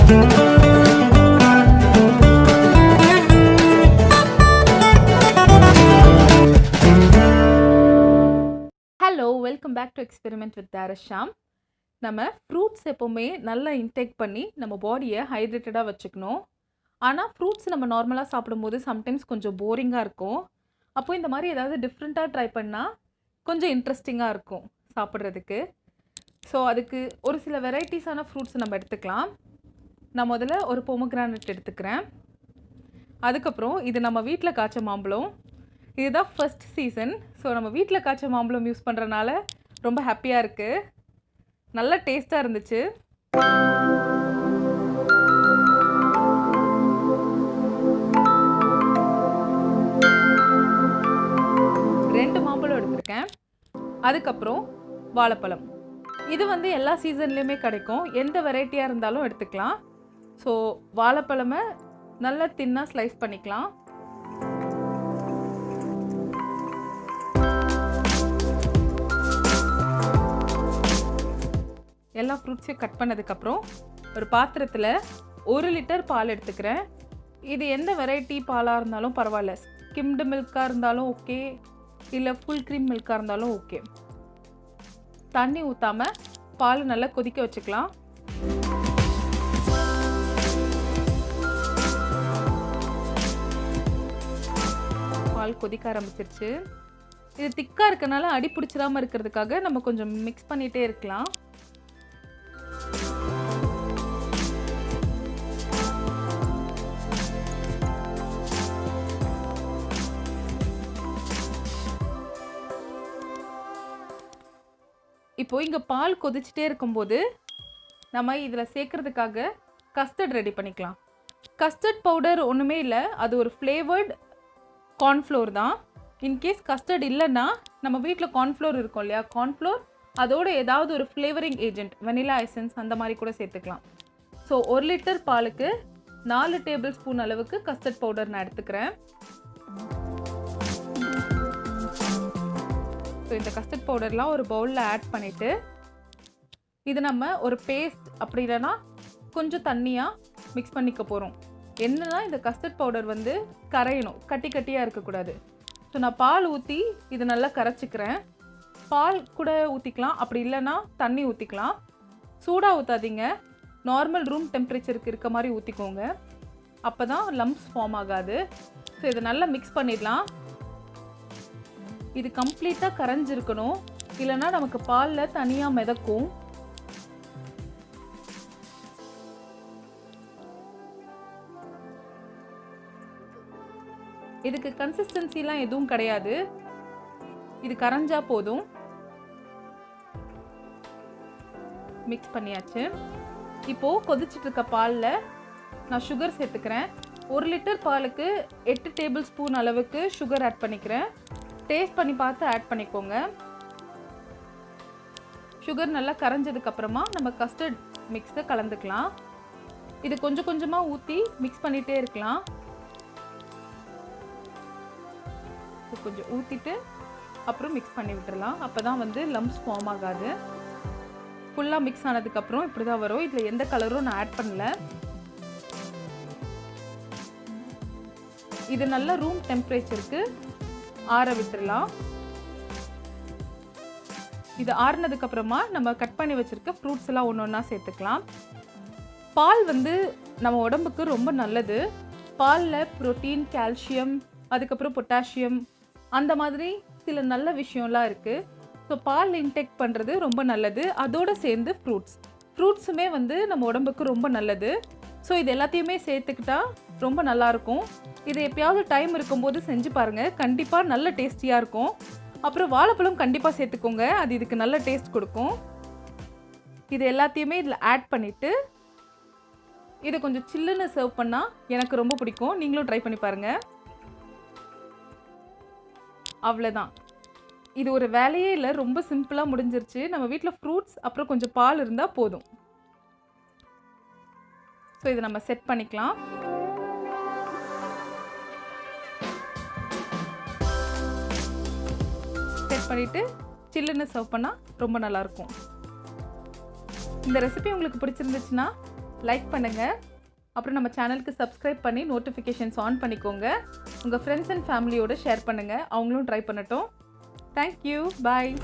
Hello, welcome back to experiment with தாரஷாம். நம்ம fruits எப்போவுமே நல்லா இன்டேக் பண்ணி நம்ம பாடியை ஹைட்ரேட்டடாக வச்சுக்கணும். ஆனால் ஃப்ரூட்ஸ் நம்ம நார்மலாக சாப்பிடும்போது சம்டைம்ஸ் கொஞ்சம் போரிங்காக இருக்கும். அப்போது இந்த மாதிரி ஏதாவது டிஃப்ரெண்ட்டாக ட்ரை பண்ணால் கொஞ்சம் இன்ட்ரெஸ்டிங்காக இருக்கும் சாப்பிட்றதுக்கு. ஸோ அதுக்கு ஒரு சில வெரைட்டிஸான ஃப்ரூட்ஸ் நம்ம எடுத்துக்கலாம். நான் முதல்ல ஒரு பொமோகிரானட் எடுத்துக்கிறேன். அதுக்கப்புறம் இது நம்ம வீட்டில் காய்ச்ச மாம்பழம். இதுதான் ஃபர்ஸ்ட் சீசன். ஸோ நம்ம வீட்டில் காய்ச்ச மாம்பழம் யூஸ் பண்ணுறனால ரொம்ப ஹாப்பியாக இருக்குது. நல்ல டேஸ்ட்டாக இருந்துச்சு. ரெண்டு மாம்பழம் எடுத்திருக்கேன். அதுக்கப்புறம் வாழைப்பழம். இது வந்து எல்லா சீசன்லேயுமே கிடைக்கும். எந்த வெரைட்டியாக இருந்தாலும் எடுத்துக்கலாம். ஸோ வாழைப்பழமை நல்லா தின்னாக ஸ்லைஸ் பண்ணிக்கலாம். எல்லா ஃப்ரூட்ஸையும் கட் பண்ணதுக்கப்புறம் ஒரு பாத்திரத்தில் 1 லிட்டர் பால் எடுத்துக்கிறேன். இது எந்த வெரைட்டி பாலாக இருந்தாலும் பரவாயில்ல. ஸ்கிம்டு மில்காக இருந்தாலும் ஓகே, இல்லை ஃபுல் க்ரீம் மில்காக இருந்தாலும் ஓகே. தண்ணி ஊற்றாமல் பால் நல்லா கொதிக்க வச்சுக்கலாம். பால் கொதிக்க ஆரம்பிச்சிருச்சு. இது திக்காக இருக்கனால அடி பிடிச்சிடாமல் இருக்கிறதுக்காக நம்ம கொஞ்சம் மிக்ஸ் பண்ணிகிட்டே இருக்கலாம். இப்போ இங்கே பால் கொதிச்சுட்டே இருக்கும்போது நம்ம இதில் சேர்க்கறதுக்காக கஸ்டர்ட் ரெடி பண்ணிக்கலாம். கஸ்டர்ட் பவுடர் ஒன்றுமே இல்லை, அது ஒரு ஃப்ளேவர்ட் கார்ன்ஃப்ளோர் தான். இன்கேஸ் கஸ்டர்ட் இல்லைன்னா நம்ம வீட்டில் கார்ன்ஃப்ளோர் இருக்கும் இல்லையா, கார்ன்ஃப்ளோர் அதோட ஏதாவது ஒரு ஃப்ளேவரிங் ஏஜென்ட், வெனிலா எசன்ஸ் அந்த மாதிரி கூட சேர்த்துக்கலாம். ஸோ 1 லிட்டர் பாலுக்கு 4 டேபிள் ஸ்பூன் அளவுக்கு கஸ்டர்ட் பவுடர் நான் எடுத்துக்கிறேன். ஸோ இந்த கஸ்டர்ட் பவுடர்லாம் ஒரு பவுலில் ஆட் பண்ணிவிட்டு இது நம்ம ஒரு பேஸ்ட் அப்படி இல்லைன்னா கொஞ்சம் தண்ணியாக மிக்ஸ் பண்ணிக்க போகிறோம். என்னன்னா இந்த கஸ்டர்ட் பவுடர் வந்து கரையணும், கட்டி கட்டியாக இருக்கக்கூடாது. ஸோ நான் பால் ஊற்றி இது நல்லா கரைச்சிக்கிறேன். பால் கூட ஊற்றிக்கலாம், அப்படி இல்லைன்னா தண்ணி ஊற்றிக்கலாம். சூடாக ஊற்றாதீங்க, நார்மல் ரூம் டெம்பரேச்சருக்கு இருக்க மாதிரி ஊற்றிக்கோங்க. அப்போ தான் லம்ப்ஸ் ஃபார்ம் ஆகாது. ஸோ இதை நல்லா மிக்ஸ் பண்ணிடலாம். இது கம்ப்ளீட்டாக கரைஞ்சிருக்கணும், இல்லைன்னா நமக்கு பாலில் தனியாக மிதக்கும். இதுக்கு கன்சிஸ்டன்சிலாம் எதுவும் கிடையாது, இது கரைஞ்சா போதும். மிக்ஸ் பண்ணியாச்சு. இப்போது கொதிச்சுட்டு இருக்க பாலில் நான் சுகர் சேர்த்துக்கிறேன். 1 லிட்டர் பாலுக்கு 8 டேபிள் ஸ்பூன் அளவுக்கு சுகர் ஆட் பண்ணிக்கிறேன். டேஸ்ட் பண்ணி பார்த்து ஆட் பண்ணிக்கோங்க. சுகர் நல்லா கரைஞ்சதுக்கப்புறமா நம்ம கஸ்டர்ட் மிக்ஸை கலந்துக்கலாம். இது கொஞ்சம் கொஞ்சமாக ஊற்றி மிக்ஸ் பண்ணிகிட்டே இருக்கலாம். கொஞ்சம் ஊற்றிட்டு அப்புறம் மிக்ஸ் பண்ணி விட்டுடலாம். அப்போ தான் வந்து லம்ப்ஸ் ஃபார்ம் ஆகாது. ஃபுல்லாக மிக்ஸ் ஆனதுக்கப்புறம் இப்படி தான் வரும். இதில் எந்த கலரும் நான் ஆட் பண்ணல. இது நல்ல ரூம் டெம்பரேச்சருக்கு ஆற விட்டுடலாம். இது ஆறுனதுக்கப்புறமா நம்ம கட் பண்ணி வச்சுருக்க ஃப்ரூட்ஸ் எல்லாம் ஒன்று ஒன்றா சேர்த்துக்கலாம். பால் வந்து நம்ம உடம்புக்கு ரொம்ப நல்லது. பாலில் புரோட்டீன், கால்சியம், அதுக்கப்புறம் பொட்டாசியம், அந்த மாதிரி சில நல்ல விஷயம்லாம் இருக்குது. ஸோ பால் இன்டேக் பண்ணுறது ரொம்ப நல்லது. அதோடு சேர்ந்து ஃப்ரூட்ஸுமே வந்து நம்ம உடம்புக்கு ரொம்ப நல்லது. ஸோ இது எல்லாத்தையுமே சேர்த்துக்கிட்டா ரொம்ப நல்லாயிருக்கும். இது எப்பயாவது டைம் இருக்கும்போது செஞ்சு பாருங்கள், கண்டிப்பாக நல்ல டேஸ்டியாக இருக்கும். அப்புறம் வாழைப்பழம் கண்டிப்பாக சேர்த்துக்கோங்க, அது இதுக்கு நல்ல டேஸ்ட் கொடுக்கும். இது எல்லாத்தையுமே இதில் ஆட் பண்ணிவிட்டு இதை கொஞ்சம் சில்லுன்னு சர்வ் பண்ணால் எனக்கு ரொம்ப பிடிக்கும். நீங்களும் ட்ரை பண்ணி பாருங்கள். அவ்வளோதான். இது ஒரு வேலையே இல்லை, ரொம்ப சிம்பிளாக முடிஞ்சிருச்சு. நம்ம வீட்டில் ஃப்ரூட்ஸ் அப்புறம் கொஞ்சம் பால் இருந்தால் போதும். ஸோ இதை நம்ம செட் பண்ணிக்கலாம். செட் பண்ணிவிட்டு சில்லுன்னு சர்வ் பண்ணால் ரொம்ப நல்லாயிருக்கும். இந்த ரெசிபி உங்களுக்கு பிடிச்சிருந்துச்சுன்னா லைக் பண்ணுங்கள். அப்புறம் நம்ம சேனலுக்கு சப்ஸ்கிரைப் பண்ணி நோட்டிஃபிகேஷன்ஸ் ஆன் பண்ணிக்கோங்க. உங்கள் ஃப்ரெண்ட்ஸ் அண்ட் ஃபேமிலியோடு ஷேர் பண்ணுங்கள், அவங்களும் ட்ரை பண்ணட்டும். தேங்க்யூ. பாய்.